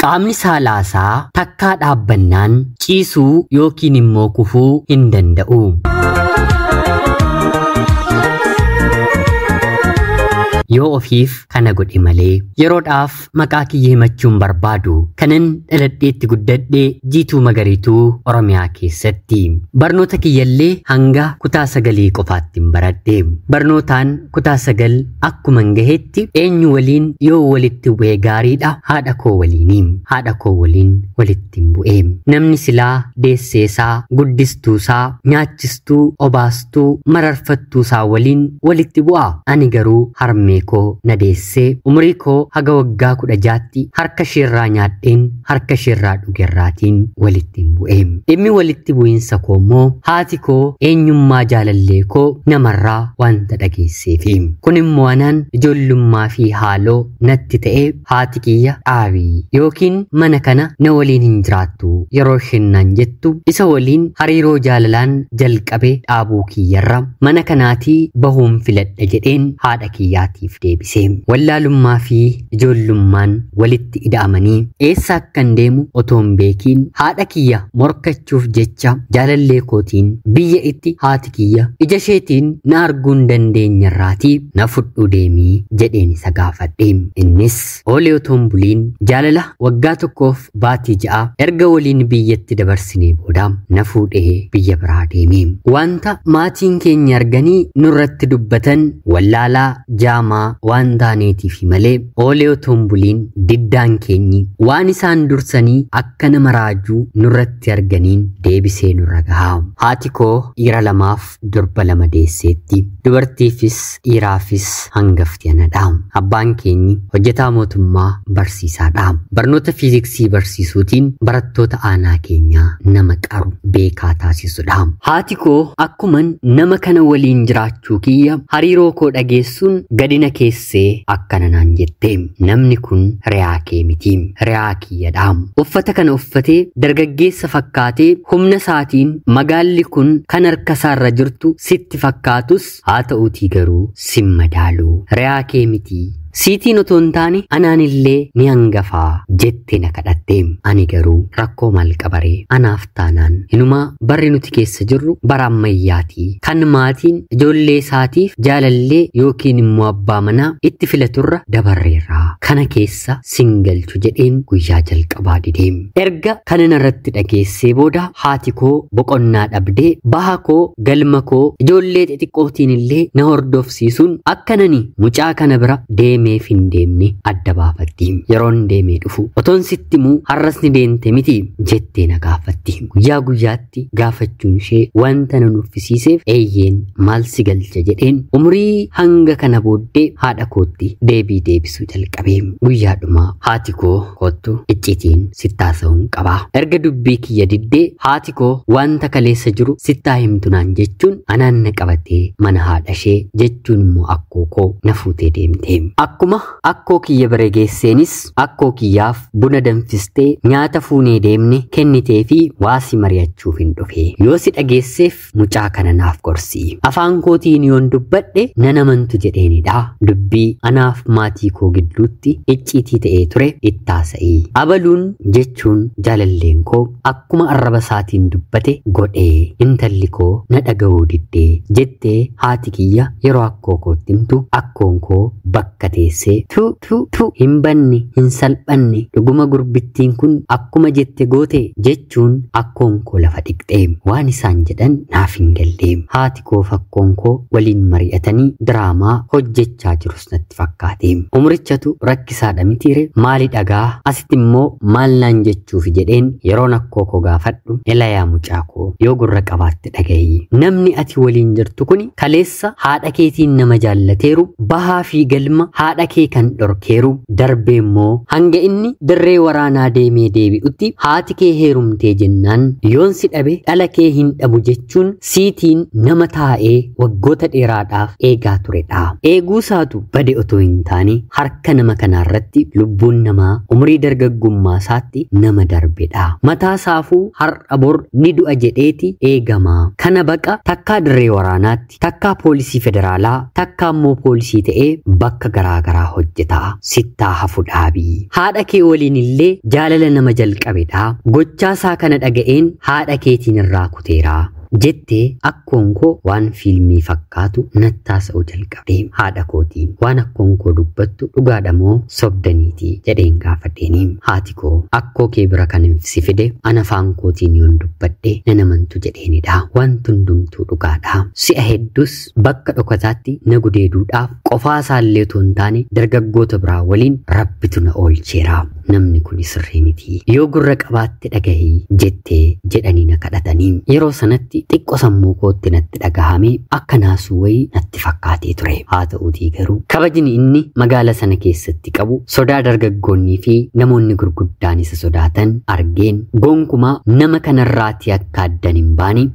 qaamni saalaasaa takkaa dhaabbannaan ciisuu yookiin immoo kufuu hin danda'u. Yoo ofiif kana godhe malee yeroodhaaf maqaa kiyya himachuun barbaadu kanan dhaladheetti guddadhee Jiituu Magariituu Oromiyaa keessatti barnoota kiyyallee hanga kutaa 9 qofaatti baradhe. Barnootaan kutaa 9 akkuman gaheetti eenyu waliin yoo walitti bu'ee gaariidha haadha koo waliin walitti bu'ee namni silaa deesseesaa guddistuusaa nyaachistuu obaastuu mararfattuusaa waliin walitti bu'a. Ani garuu harmee koo nadeessee umrii koo haga waggaa 16tti harka sheerraa nyaadheen harka sheerraa dhugerraatiin walitti bu'ee. Dhimmi walitti bu'iinsa koo immoo haati koo eenyummaa jaalallee koo namarraa wanta dhageesseefi kun immoo anaan ijoollummaa fi haaloo natti ta'ee haati kiyya dhaabii yookiin mana kana na waliin hin jiraattu yeroo isheen jettu isa waliin hariiroo jaalalaan jalqabee dhaabuu kiyyarra mana kanaatii bahuun filadha jedheen haadha kiyyaatiif deebisee. Wallaalummaa fi ijoollummaan walitti ida'amanii eessa akkan deemu otoon beekiin haadha kiyya morkachuuf jecha jaalallee kootiin biyya itti haati kiyya ija isheetiin na arguun dandeenyarraatii na fudhuu deemii jedheen isa gaafadhe. Innis oolee otoon buliin jaalala waggaa tokkoof baatii 6 erga waliin biyyatti dabarsinee booda na fuudhee biyya biraa deeme. Wanta maatiin keenya arganii nurratti dubbatan wallaalaa jaamaa waan taaneetiif malee oolee otoon buliin diddaan keenyi waan isaan dursanii akka nama raajuu nurratti arganiin deebisee nurra gahaa. Haati koo dhiira 2 durba 2 deesseetti. Dubartiifis dhiiraafis hangafti anadha. Abbaan keenyi hojjetaa mootummaa barsiisaadha. Barnoota fiiziksii barsiisuutiin barattoota aanaa keenyaa nama qaru beekaa taasisudha. Haati koo akkuman nama kana waliin jiraachuu kiyya hariiroo koo dhageessuun gadina keessee akkana naan jette. Namni kun riyaa kee miti riyaa kiyyadha. Uffata kana uffatee dargaggeessa fakkaatee humna isaatiin magaalli kun kan harka isaarra jirtu sitti fakkaatus haa ta'uutii garuu sin madaalu riyaa kee miti. Siitiin otoo hin taane anaanillee ni hangafaa jettee na kadhatte. Ani garuu rakkoo maal qabaree anaaf taanaan inumaa barri nuti keessa jirru bara ammayyaatii kan maatiin ijoollee isaatiif jaalallee yookiin immoo abbaa manaa itti filaturra dabarreerraa kana keessa singalchu jedheen guyyaa jalqabaa dideem. Erga kanan irratti dhageessee booda haati koo boqonnaa dhabdee baha koo galma koo ijoollee xixiqqootiin illee na hordofsiisuun akkanani mucaa kana bira deemeef hin deemne adda baafatti. Yeroon deemee dhufu otoon sitti muu har'as ni deemte miti jettee na gaafatti. Guyyaa guyyaatti gaafachuun ishee wanta na nuffisiiseef eeyyeen maal si galcha jedheen umrii hanga kana booddee haadha kootti deebii deebisuu jalqabee. Guyyaadhuma haati koo kottu icciitiin sittaasa'uun qaba. Erga dubbii kiyya diddee haati koo wanta kaleessa jiru sittaa himtu naan jechuun anaan na qabatee mana haadha ishee jechuun immoo akkoo koo na fuutee deemte. Akkuma akkoo kiyya bira geesseenis akkoo kiyyaaf buna danfistee nyaata fuunee deemne kennitee fi waasi mari'achuuf hin dhufe. Yoo si dhageesseef mucaa kana naaf gorsi. Afaan kootiin yoon dubbadhe nan amantu jedheenidha. Dubbii anaaf maatii koo gidduutti icciitii ta'ee ture ittaasa'ii. Abaluun jechuun jaalalleen koo akkuma arraba isaatiin dubbate godhee intalli koo na dhaga'uu diddee jettee haati kiyya yeroo akkoo kootti himtu akkoon koo bakka teessee tu hin banne hin salphanne dhuguma gurbittiin kun akkuma jette goote jechuun akkoon koo lafa dhiqxee waan isaan jedhan naaf hin galle. Haati koo fakkoon koo waliin mari'atanii diraamaa hojjechaa jirus natti fakkaate. Umrichatu rakkisaadha mitiire maali dhagaa asitti immoo maal naan jechuuf jedheen yeroon akkoo koo gaafadhu elayaa mucaa koo yoo gurra qabaatte dhaga'i. Namni ati waliin jirtu kun kaleessa haadha keetiin nama jaallateeru bahaa fi galma haadha kee kan dhorkeeru darbee immoo hanga inni dirree waraanaa deemee deebi'utti haati kee heerumtee jennaan yoon si dhabe dhala kee hin dhabu jechuun siitiin nama taa'ee waggoota dheeraadhaaf eegaa turedha. Eeguusaatu bade otoo hin taane harka nama kanaarratti lubbuun namaa umrii dargaggummaa isaatti nama darbedha. Mataa saafuu har'a bor ni du'a jedheeti eegamaa. Kana baqa takkaa dirree waraanaatti takkaa poolisii federaalaa takkaa immoo poolisii ta'ee bakka garaa garaagaraa hojjetaa sittaa hafu dhaabii. Haadha kee waliin illee jaalala nama jalqabedha. Gochaa isaa kana dhaga'een haadha keetiin irraa kuteera jettee akkoon koo waan fiilmii fakkaatu nattaasa'u jalqabde. Haadha kootiin waan akkoon koo dubbattu dhugaadha moo sobdaniiti jedheen gaafadheeni. Haati koo akkoo kee bira kan si fide ana afaan kootiin yoon dubbadhe nan amantu jedheenidha. Wanti hundumtuu dhugaadha. Si'a hedduus bakka dhokataatti na gudeeduudhaaf qofaa isaallee otoo hin taane dargaggoota biraa waliin rabbitu na oolcheera. Namni kun sirrii miti. Yoo gurra qabaatte dhagahii jettee jedhanii na kadhatanii. Yeroo sanatti xiqqoo sammuu kootti natti dhagahame akka naasuu wayii natti fakkaatee ture. Haa ta'uutii garuu kabajni inni magaala sana keessatti qabu sodaa dargaggoonnii fi namoonni gurguddaan isa sodaatan argeen gonkumaa nama kanarraatti akka addan hin baane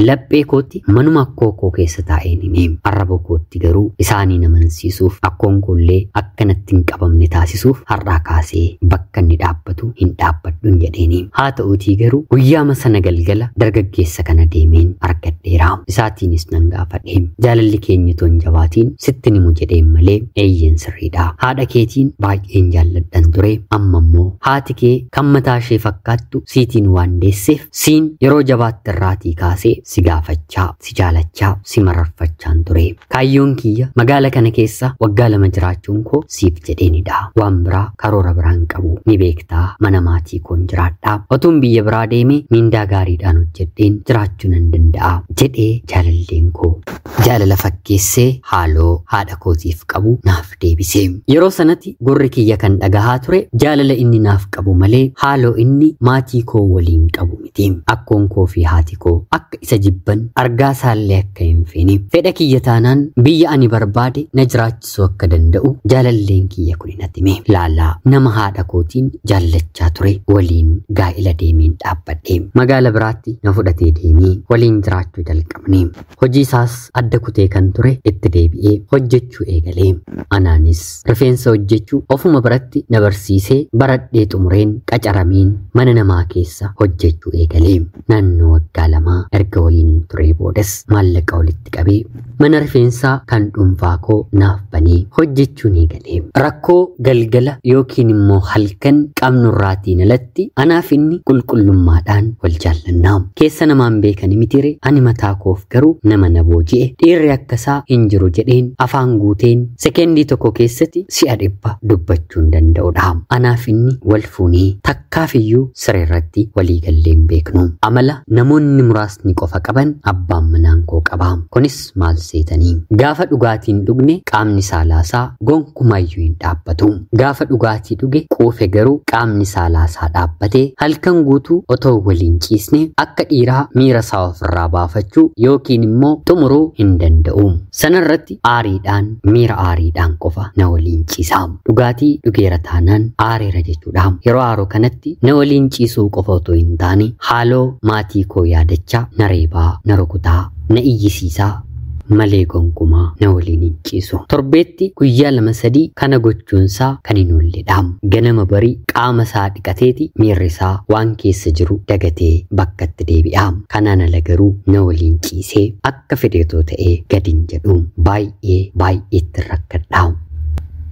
laphee kootti manuma akkoo koo keessa taa'een himee arraba kootti garuu isaanii namansiisuuf akkoon koollee akka natti hin qabamne taasisuuf har'aa kaasee bakka inni dhaabbatu hin dhaabbadhu jedheeni. Haa ta'uutii garuu guyyaama sana galgala dargaggeessa kana deemeen argadheera. Isaatiinis nan gaafadhe jaalalli keenya toon jabaatiin sitti nimu jedheen malee eeyyeen sirriidha. Haadha keetiin baay'een jaalladhan ture amma immoo haati kee kan mataa ishee fakkaattu siitiin waan deesseef siin yeroo jabaatti irraatii kaasee si gaafachaa, si jaalachaa, si mararfachaan ture. Kaayyoon kiyya magaala kana keessa waggaa 2 jiraachuun koo siif jedheenidha. Waan biraa karoora biraan qabu ni beektaa mana maatii koon jiraadhaa. Otuun biyya biraa deemee miindaa gaariidhaan hojjedheen jiraachuu nan danda'a jedhee jaalalleen koo jaalala fakkeessee haaloo haadha kootiif qabu naaf deebisee. Yeroo sanatti gurri kiyya kan dhagahaa ture jaalala inni naaf qabu malee haaloo inni maatii koo waliin qabu miti. Akkoon koo fi haati koo akka isa jibban argaa isaallee akka hin feene fedha kiyya taanaan biyya ani barbaade na jiraachisuu akka danda'u jaalalleen kiyya kun natti hime. Laalaa nama haadha kootiin jaallachaa ture waliin gaa'ila deemeen dhaabbadhe. Magaala biraatti na fudhatee deemee waliin jiraachuu jalqabne. Hojii isaas adda kutee kan ture itti deebi'ee hojjechuu eegalee. Anaanis rifeensa hojjechuu ofuma biratti na barsiisee baradhee xumureen qacarameen mana namaa keessa hojjechuu eegalee. Naannoo waggaa 2 erga waliin ture boodas maallaqa walitti qabee mana rifeensaa kan dhuunfaa koo naaf banee hojjechuun eegalee. Rakkoo galgala yookiin immoo halkan qabnurraatiin alatti anaaf inni qulqullummaadhaan wal jaallannaa. Keessa namaan beekani mitire ani mataa koof garuu nama na booji'e dhiirri akkasaa hin jiru jedheen afaan guuteen sekendii tokko keessatti si'a 100 dubbachuu hin danda'udha. Anaaf inni wal fuunee takkaafiyyuu sireerratti walii galleen beeknu. Amala namoonni muraasni qofa qaban abbaan manaan koo qaba. Kunis maal seetanii gaafa dhugaatiin dhugne qaamni saalaasaa gonkumayyuu hin dhaabbatu. Gaafa dhugaatii dhuge quufe garuu qaamni saalaasaa dhaabbatee halkan guutuu otoo waliin ciisne akka dhiiraa miira isaa ofirraa baafachuu yookiin immoo xumuruu hin danda'u. Sanarratti aariidhaan miira aariidhaan qofa na waliin ciisa. Dhugaatii dhugeera taanaan aareera jechuudha. Yeroo aaroo kanatti na waliin ciisuu qofa otoo hin taane haaloo maatii koo yaadachaa na reebaa, na rukutaa, na iyyisiisaa malee gonkumaa na waliin hin ciisu. Torbeetti guyyaa 2-3 kana gochuunsaa kan hin oolledha. Ganama barii qaama isaa dhiqateeti miirri isaa waan keessa jiru dagatee bakkatti deebi'a. Kanaan ala garuu na waliin ciisee akka fedheetoo ta'ee gadin jedhu baay'eetti rakkadha.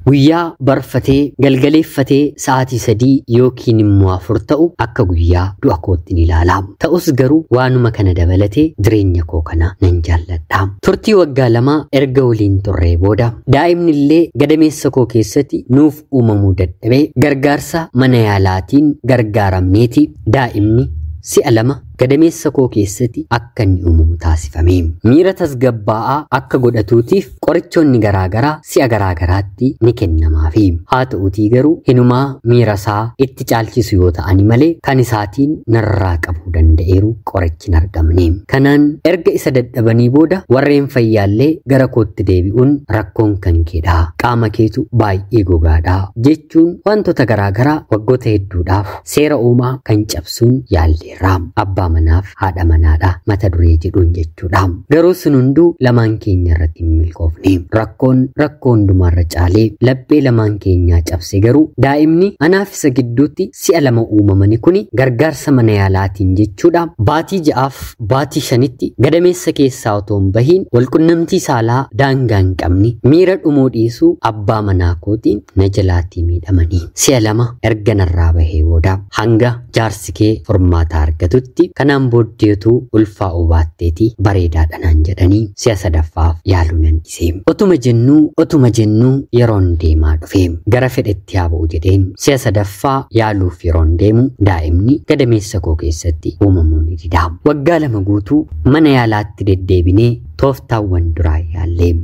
Guyyaa barfatee galgaleeffatee sa'aatii 3 yookiin immoo 4 ta'u akka guyyaa du'a kootti ni ilaala. Ta'us garuu waanuma kana dabalatee jireenya koo kana nan jaalladha. Turtii waggaa 2 erga waliin turree booda daa'imni illee gadameessa koo keessatti nuuf uumamuu dadhabee gargaarsa mana yaalaatiin gargaaramneeti daa'imni si'a 2 gadameessa koo keessatti akka inni uumamu taasifame. Miira tasgabbaa'aa akka godhatuutiif qorichoonni garaagaraa si'a garaagaraatti ni kennamaafi. Haa ta'uutii garuu hinumaa miira isaa itti caalchisu yoo ta'ani malee kan isaatiin narraa qabuu danda'eeru qorichi hin argamne. Kanaan erga isa dadhabanii booda warreen fayyaallee gara kootti deebi'uun rakkoon kan keedha. Qaama keetu baay'ee gogaadha jechuun wantoota garaagaraa waggoota hedduudhaaf seera uumaa kan cabsuun yaalleerra. Abbaan abbaa manaaf haadha manaadha mata duree jedhuun jechuudha. Garuu sun hunduu lamaan keenya irratti hin milkoofne. Rakkoon hundumarra caalee laphee lamaan keenyaa cabse garuu daa'imni anaaf isa gidduutti si'a lama uumamani kuni gargaarsa mana yaalaatiin jechuudha. Baatii 6 baatii 5tti gadameessa keessaa otoo hin bahiin walqunnamtii saalaa daangaa hin qabne miira dhumuu dhiisuu abbaa manaa kootiin na jalaatii miidhamanii si'a lama erga narraa bahee booda hanga jaarsi kee furmaata argatutti kanaan booddeetu ulfaa'uu baatteeti bareedaadha naan jedhanii si'a sadaffaaf yaaluu nan dhiise. Otuma jennuu yeroon deemaa dhufe gara fedhetti haa ba'u jedheen si'a sadaffaa yaaluuf yeroon deemu daa'imni gadameessa koo keessatti uumamuu ni dida. Waggaa 2 guutuu mana yaalaatti deddeebinee tooftaawwan duraa yaallee.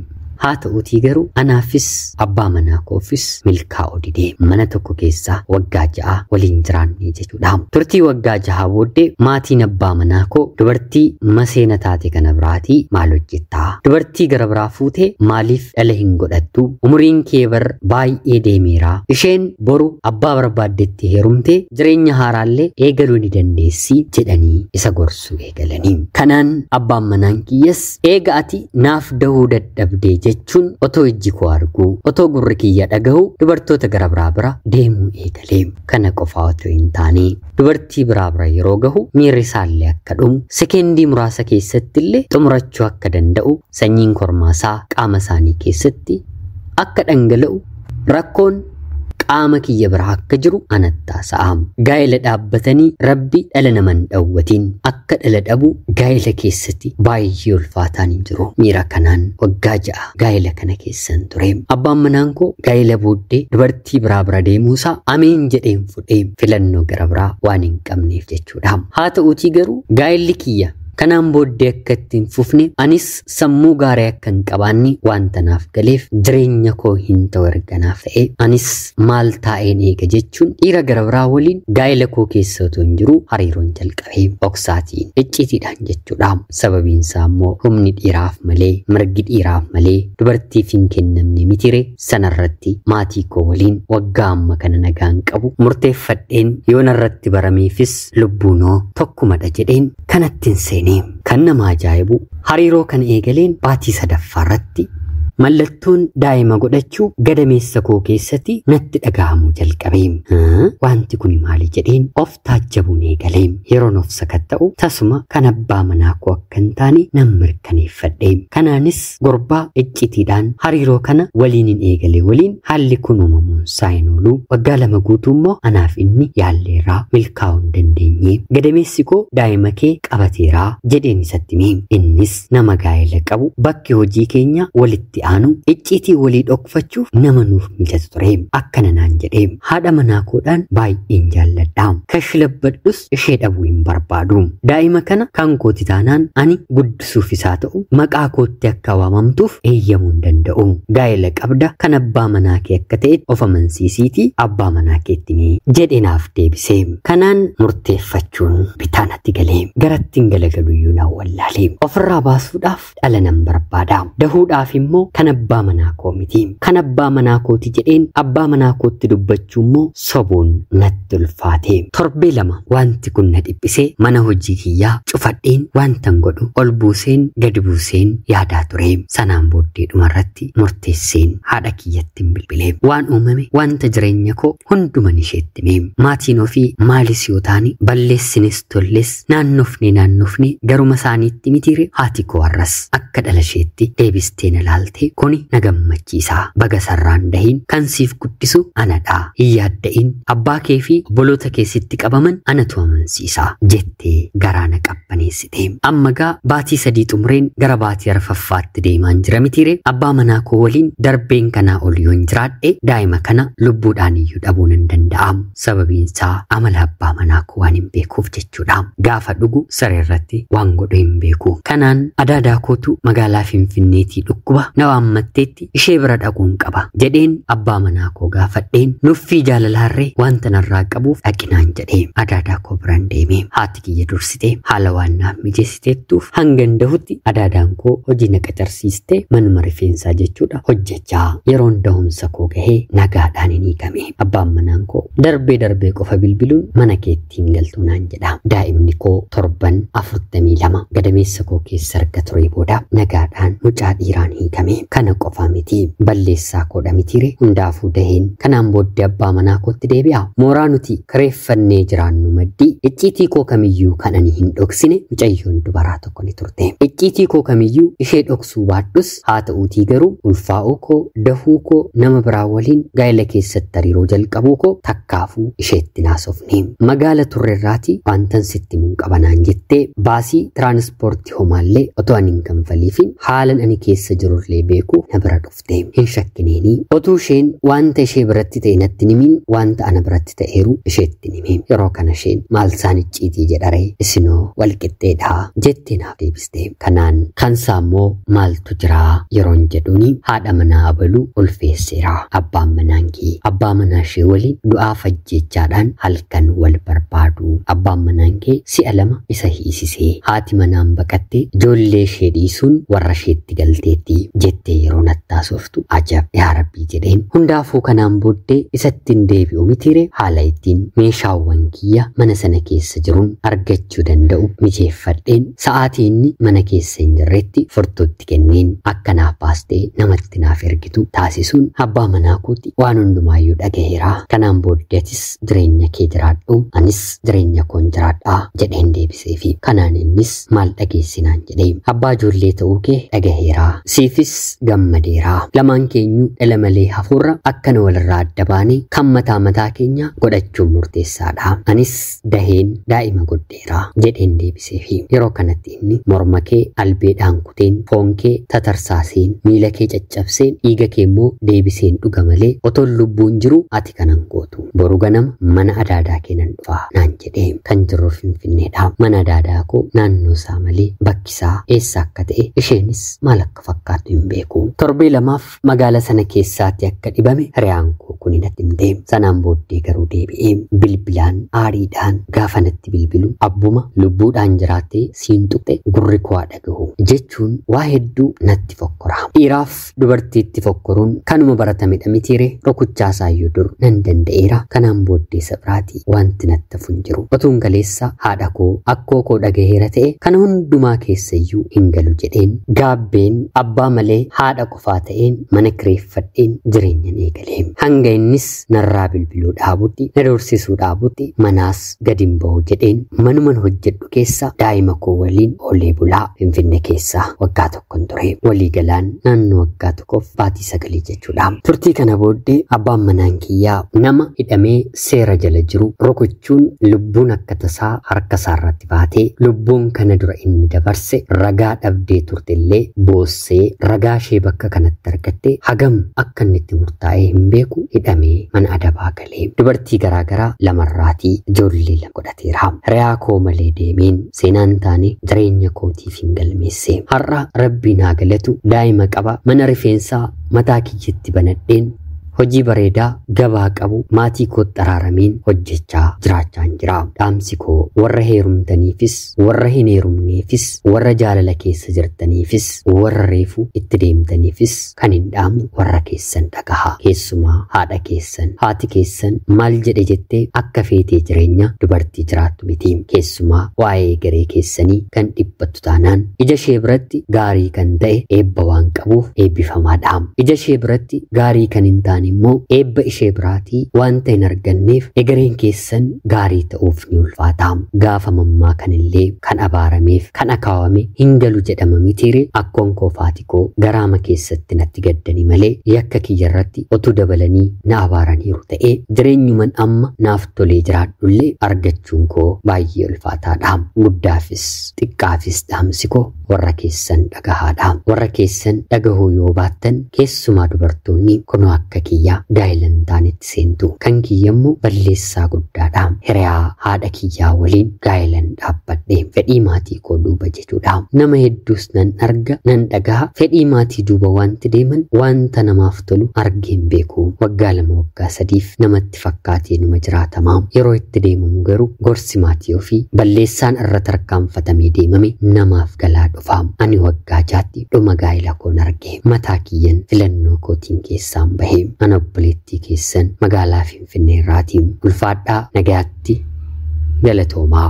Haa ta'uutii garuu anaafis abbaa manaa koofis milkaa'uu didee mana tokko keessa waggaa 6 waliin jiraanne jechuudha. Turtii waggaa 6 booddee maatiin abbaa manaa koo dubartii maseena taate kana biraatii maal hojjettaa? Dubartii gara biraa fuutee maaliif dhala hin godhattu? Umuriin kee bar baay'ee deemeera. Isheen boru abbaa barbaaddetti heerumtee jireenya haaraallee eegaluu ni dandeessi jedhanii isa gorsuu eegalanii. Kanaan abbaan manaan kiyyas eega ati naaf dahuu dadhabdee jechuun otoo ijji koo arguu otoo gurri kiyya dhagahu dubartoota gara biraa bira deemuu eegalee. Kana qofaa otoo hin taane dubartii biraa bira yeroo gahu miirri isaallee akka dhumu sekeendii muraasa keessatti illee xumurachuu akka danda'u sanyiin kormaasaa qaama isaanii keessatti akka dhangala'u rakkoon qaama kiyya biraa akka jiru anatti haasa'am. Gaa'ela dhaabbatanii rabbi dhala naman dhawwatiin akka dhala dhabu gaa'ela keessatti baay'ee ulfaataan hin jiru. Miira kanaan waggaa 6 gaa'ela kana keessan ture. Abbaan manaan koo gaa'ela booddee dubartii biraa bira deemuusaa ameen jedheen fudhee filannoo gara biraa waan hin qabneef jechuudha. Haa ta'uutii garuu gaa'elli kiyya kanaan booddee akka ittiin fufne anis sammuu gaarii akka hin qabaanne wanta naaf galeef jireenya koo hin ta'u erganaaf ta'e anis maal taa'een eega jechuun dhiira gara biraa waliin gaa'ela koo keessa otoo hin jiru hariiroon jalqabee oksaatiin iccitiidhaan jechuudha. Sababiin isaa immoo humni dhiiraaf malee mirgi dhiiraaf malee dubartiif hin kennamne mitire. Sanarratti maatii koo waliin waggaa amma kana nagaan qabu murteeffadheen yoo narratti barameefis lubbuunoo tokkumadha jedheen kanattiin seene. Kan nama ajaa'ibu hariiroo kan eegaleen baatii 3ffaarratti mallattoon daa'ima godhachuu gadameessa koo keessatti natti dhaga'amuu jalqabee. Wanti kun maali jedheen of taajjabuun eegalee yeroon of sakatta'u tasuma kan abbaa manaa koo akka hin taane nan mirkaneeffadhe. Kanaanis gurbaa iccitiidhaan hariiroo kana waliin hin eegale waliin haalli kun uumamuun isaa hin oolu. Waggaa 2 guutuu immoo anaaf inni yaalleerraa milkaa'uu hin dandeenye. Gadameessi koo daa'ima kee qabateeraa jedheen isatti hime. Innis nama gaa'ela qabu bakki hojii keenya walitti aanu icciitii walii dhokfachuuf nama nuuf mijatu ture. Akkana naan jedhee haadha manaa koodhaan baay'een jaalladha. Kashlabbadhus ishee dhabuu hin barbaadu. Daa'ima kana kan kooti taanaan ani guddisuuf isaa ta'u maqaa kootti akka waamamtuuf eeyyamuu hin danda'u. Gaa'ela qabda kan abbaa manaa kee akka ta'e of amansiisiitii abbaa manaa keetti himi jedheenaaf deebisee. Kanaan murteeffachuun bitaa natti galee garatti hin galagaluyyuu na wallaalee. Ofirraa baasuudhaaf dhala nan barbaada. Dahuudhaaf immoo kan abbaa manaa koo miti. Kan abbaa manaa kooti jedheen abbaa manaa kootti dubbachuu immoo sobuun natti ulfaate. Torbee 2 wanti kun na dhiphisee mana hojii kiyyaa cufadheen wantan godhu ol buuseen gadi buuseen yaadaa ture. Sanaan booddee dhumarratti murteesseen haadha kiyyatti bilbilee waan uumame wanta jireenya koo hunduman isheetti hime. Maatiin ofii maalis yoo taane balleessines tolles naannofne garuma isaaniitti mitire. Haati koo har'as akka dhala isheetti deebistee na laalte kuni na gammachiisa. Baga sarraan dahiin kan siif guddisu anadha. Hin yaadda'in abbaa kee fi obboloota keessitti qabaman anatu amansiisa jettee garaa na qabbaneessite. Amma gaa baatii 3 xumureen gara baatii 4ffaatti deemaan jira mitire. Abbaa manaa koo waliin darbeen kanaa ol yoo hin jiraadhe daa'ima kana lubbuudhaan iyyuu dhabuun hin danda'amu. Sababiin isaa amala abbaa manaa koo waan hin beekuuf jechuudha. Gaafa dhugu sareerratti waan godhu hin beeku. Kanaan adaadaa kootu magaalaa Finfinneetii dhukkuba na waammatteetti ishee bira dhaquun qaba jedheen abbaa manaa koo gaafadheen nuffii jaalalaarree wanta narraa qabuuf dhaqinaan jedhe. jedhee adaadaa koo biraan deemee haati kiyya dursitee haala waan naaf mijeessiteettuuf hangan dahutti adaadaan koo hojii na qacarsiistee manuma rifeensaa jechuudha hojjechaa yeroon dahumsa koo gahee nagaadhaan hin hiikame. Abbaan manaan koo darbee qofa bilbiluun mana keettiin galtuu naan jedha. Daa'imni koo torban 42 gadameessa koo keessa erga turee booda nagaadhaan mucaa dhiiraan hiikame. Kana qofa miti balleessaa koodha mitiire hundaafuu daheen kanaan booddee abbaa manaa kootti deebi'a. Mooraa nuti kareeffannee jiraannu maddii icciitii koo kamiyyuu kan ani hin dhoksine mucayyoon dubaraa tokko ni turte. Icciitii koo kamiyyuu ishee dhoksuu baadhus haa ta'uutii garuu ulfaa'uu koo dahuu koo nama biraa waliin gaa'ela keessatti hariiroo jalqabuu koo takkaafuu isheetti naasofne. Magaala turreerraati waantan sitti mun qabanaan jettee baasii tiraanispoortii homaallee otoo ani hin kanfaliifin haalan ani keessa jirullee beeku na bira dhufte. Hin shakkineeni otuu isheen wanta ishee biratti ta'e natti nimin wanta ana biratti ta'eeru isheetti nime. Yeroo kana isheen maal isaan icciitii jedharee isinoo walqixxeedha jettee naaf deebiste. Kanaan kansaammoo maaltu jiraa yeroon jedhuuni haadha manaa abaluu ulfeesseera. Abbaan manaan kee abbaa manaa ishee waliin du'aa fajjechaadhaan halkan wal barbaadu. Abbaan manaan kee si'a 2 isa hiisisee haati manaan baqattee ijoollee ishee dhiisuun warra isheetti galteetti jettee yeroo nattaasoftu ajab yaa rabbii jedheen. Hundaafuu kanaan booddee isattiin deebi'u mitiire haala ittiin meeshaawwan kiyya mana sana keessa jiruun argachuu danda'u mijeeffadheen sa'aatii inni mana keessa hin jirretti furtuutti kenneen akka naaf baastee namatti naaf ergitu taasisuun abbaa manaa kooti waan hundumaayyuu dhagaheera. Kanaan booddeetis jireenya kee jiraadhu anis jireenya koon jiraadhaa jedheen deebiseefi. Kanaan innis maal dhageessinaan jedhee abbaa ijoollee ta'uu kee dhagaheera siifis gammadeera. Lamaan keenyu dhala malee hafuurra akkana walirraa adda baanee kan mataa keenya godhachuun murteessaadha. Anis daheen daa'ima godheera jedheen deebiseefi. Yeroo kanatti inni morma kee albeedhaan kuteen foon kee tatarsaaseen miila kee caccabseen dhiiga kee immoo deebiseen dhuga malee otoo lubbuun jiru ati kanan gootu. Boru ganama mana adaadaa keenan dhufaa naan jedhee kan jirru Finfinneedha. Mana adaadaa koo naannoo isaa malee bakkisaa eessa akka ta'e isheenis maal akka fakkaatu hin beeku. Torbee 2 magaala sana keessaatti akka dhibame hiriyaan koo kun natti himte. Sanaan booddee garuu deebi'ee bilbilaan aariidhaan gaafa natti bilbilu abbuma lubbuudhaan jiraattee siin tuqxe gurri koo dhagahu jechuun waa hedduu natti fokkora. Dhiiraaf dubartiitti fokkoruun kanuma baratamedha mitiire rukuchaasaayyuu dur nan danda'eera. Kanaan booddee sabraatii wanti natti fun jiru otuun galeessa haadha koo akkoo koo dhagaheera ta'e kana hundumaa keessayyuu hin galu jedheen gaabbeen abbaa malee haadha qofaa ta'een mana kireeffadheen jireenyan eegalee hanga innis narraa bilbiluu dhaabutti na doorsisuu dhaabutti manaas gadi hin bahu jedheen manuman hojjedhu keessa daa'ima koo waliin oolee bulaa Finfinnee keessa waggaa tokkon ture. Waliigalaan naannoo waggaa tokkoof baatii 9 jechuudha. Turtii kana booddee abbaan manaan kiyyaa nama hidhamee seera jala jiru rukuchuun lubbuun akka tasaa harka isaarratti baatee lubbuun kana dura inni dabarse ragaa dhabdee turtellee boossee ragaa ishee bakka kanatti argatte hagam akka inni itti murtaa'ee hin beeku hidhamee mana adabaa galee. Dubartii garaagaraa lamarraatii ijoollee 2 godhateera. Hiriyaa koo malee deemeen seenaan taane jireenya kootiif hin galmeesse. Har'a rabbiin haa galatu daa'ima qaba mana rifeensaa mataa kiyyatti banadheen hojii bareedaa gabaa qabu maatii koo xaraarameen hojjechaa jiraachaa jira. Dhaamsi koo warra heerumtaniifis warra hin heerumneefis warra jaalala keessa jirtaniifis warra reefu itti deemtaniifis kan hin dhaamu warra keessan dhagahaa. Keessumaa haadha keessan haati keessan maal jedhe jettee akka feetee jireenya dubartii jiraattu miti. Keessumaa waa'ee garee keessanii kan dhiphattu taanaan ija ishee biratti gaarii kan ta'e eebba waan qabuuf eebbifamaadha. Ija ishee biratti gaarii kan hin taane immoo eebba ishee biraatii wanta hin arganneef egereen keessan gaarii ta'uuf ni ulfaata. Gaafa mammaa kanillee kan abaarameef kan akaawame hin galu jedhama mitiire. Akkoon koo faati koo garaama keessatti natti gaddanii malee yakka kiyya irratti otuu dabalanii na abaaraniiru ta'ee jireenyuman amma naaf tolee jiraadhullee argachuun koo baay'ee ulfaataadha. Guddaafis xiqqaafis dhaamsi koo warra keessan dhagahaadha. Warra keessan dhagahuu yoo baattan keessumaa dubartoonni kunoo akka kiyyaa gaa'ilan taanetti seentu. Kan kiyyammoo balleessaa guddaadha. Hiriyaa haadha kiyyaa waliin gaa'ilan dhaabbadhe fedhii maatii koo koo duuba jechuudha. Nama hedduus nan arga nan dhagaa fedhii maatii duuba wanti deeman wanta namaaf tolu argeen beeku. Waggaa 2 waggaa 3 namatti fakkaatee numa jiraatama. Yeroo itti deemamu garuu gorsi maatii ofii balleessaan irra tarkaanfatamee deemame namaaf galaa dhufa. Ani waggaa 6 dhuma gaa'ila koon arge. Mataa kiyyan filannoo kootiin keessaan bahe. Ana obboleettii keessan magaalaa Finfinnee irraatiin ulfaadhaa nagaatti galatoomaa.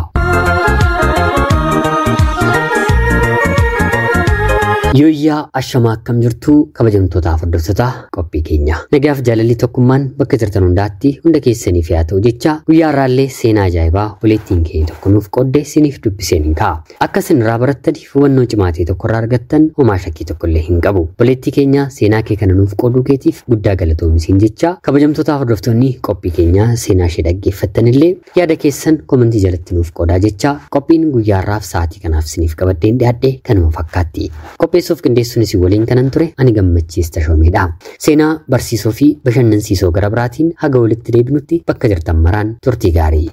Yoyyaa ashamaa akkam jirtu kabajamtootaaf hordoftoota qophii keenya. Nagaaf jaalalli tokkummaan bakka jirtan hundaatti hunda keessaniif yaa ta'u jecha guyyaa irraallee seenaa ajaa'ibaa obboleettiin keenya tokko nuuf qoodde isiniif dubbiseen hin ka'a. Akka isin irraa barattaniif hubannoo cimaa ta'e tokko irraa argattan homaa shakkii tokko illee hin qabu. Obboleettii keenya seenaa kee kana nuuf qooduu keetiif guddaa galatoomisiin jecha kabajamtootaaf hordoftoonni qophii keenya seenaa ishee dhaggeeffattan illee yaada keessan komentii jalatti nuuf qoodaa jecha qophiin guyyaa irraaf sa'aatii kanaaf isiniif qabaddeen dhiyaadhe kanuma fakkaatti. Qopheessuuf qindeessuun isin waliin kanan ture ani Gammachiis Tashoomeedha. Seenaa barsiisoo fi bashannansiisoo gara biraatiin haga walitti deebinutti bakka jirtan maraan turtii gaarii.